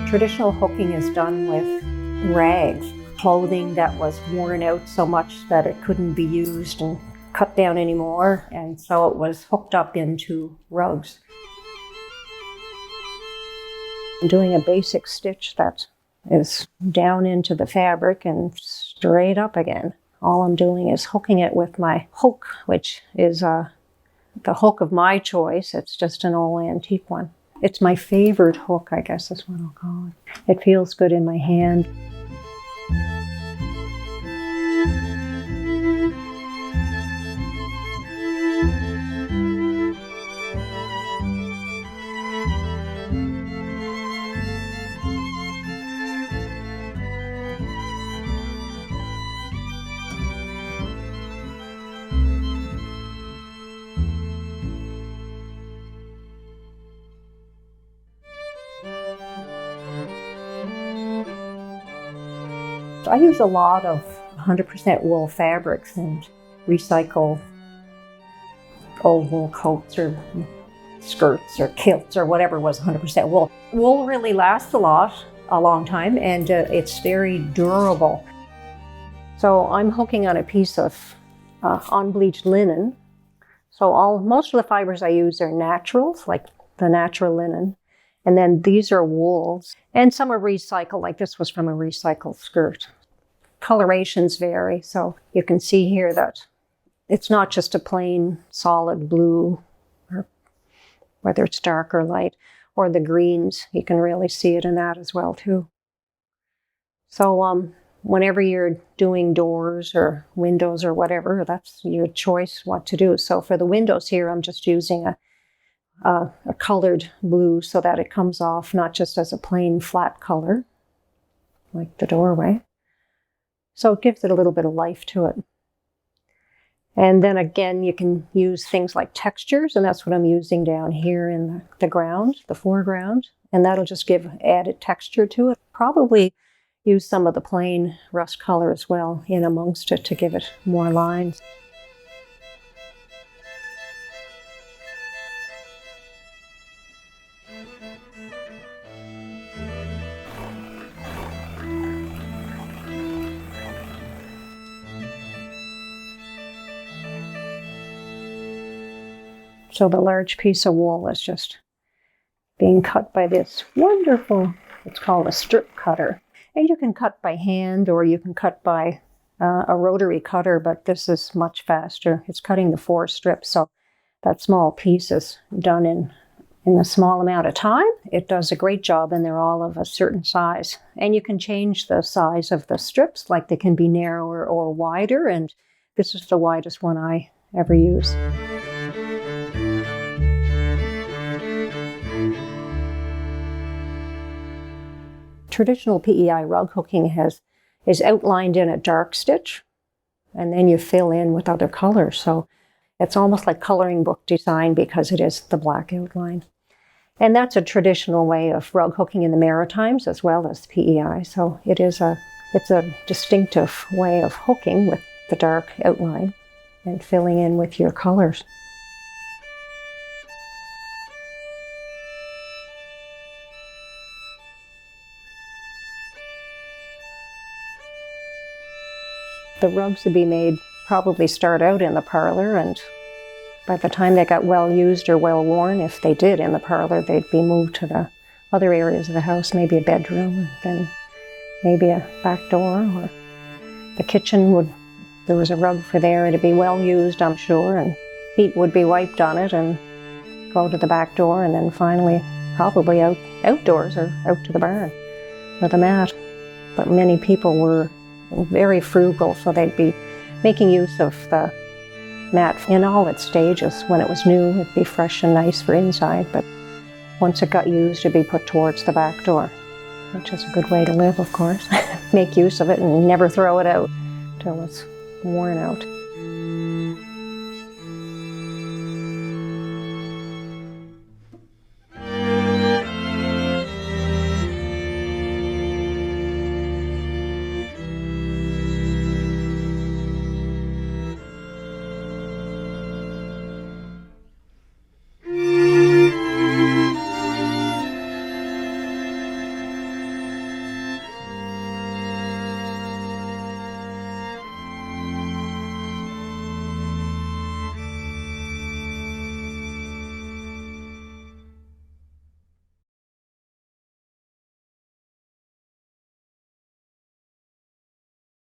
Traditional hooking is done with rags, clothing that was worn out so much that it couldn't be used and cut down anymore, and so it was hooked up into rugs. I'm doing a basic stitch that is down into the fabric and straight up again. All I'm doing is hooking it with my hook, which is the hook of my choice. It's just an old antique one. It's my favorite hook, I guess is what I'll call it. It feels good in my hand. I use a lot of 100% wool fabrics and recycle old wool coats or skirts or kilts or whatever was 100% wool. Wool really lasts a long time, and it's very durable. So I'm hooking on a piece of unbleached linen. So most of the fibers I use are naturals, like the natural linen. And then these are wools, and some are recycled, like this was from a recycled skirt. Colorations vary, so you can see here that it's not just a plain solid blue, or whether it's dark or light, or the greens. You can really see it in that as well too. So whenever you're doing doors or windows or whatever, that's your choice what to do. So for the windows here, I'm just using a colored blue so that it comes off not just as a plain flat color, like the doorway. So it gives it a little bit of life to it. And then again, you can use things like textures, and that's what I'm using down here in the ground, the foreground, and that'll just give added texture to it. Probably use some of the plain rust color as well in amongst it to give it more lines. So the large piece of wool is just being cut by this wonderful, it's called a strip cutter. And you can cut by hand or you can cut by a rotary cutter, but this is much faster. It's cutting the 4 strips, so that small piece is done in a small amount of time. It does a great job, and they're all of a certain size. And you can change the size of the strips, like they can be narrower or wider, and this is the widest one I ever use. Traditional PEI rug hooking is outlined in a dark stitch, and then you fill in with other colors. So it's almost like coloring book design because it is the black outline. And that's a traditional way of rug hooking in the Maritimes as well as PEI. So it's a distinctive way of hooking with the dark outline and filling in with your colors. The rugs to be made probably start out in the parlor, and by the time they got well used or well worn, if they did in the parlor, they'd be moved to the other areas of the house, maybe a bedroom, and then maybe a back door, or the kitchen there was a rug for there, it'd be well used, I'm sure, and feet would be wiped on it and go to the back door, and then finally probably outdoors or out to the barn with a mat. But many people were very frugal, so they'd be making use of the mat in all its stages. When it was new, it'd be fresh and nice for inside, but once it got used, it'd be put towards the back door, which is a good way to live, of course. Make use of it and never throw it out till it's worn out.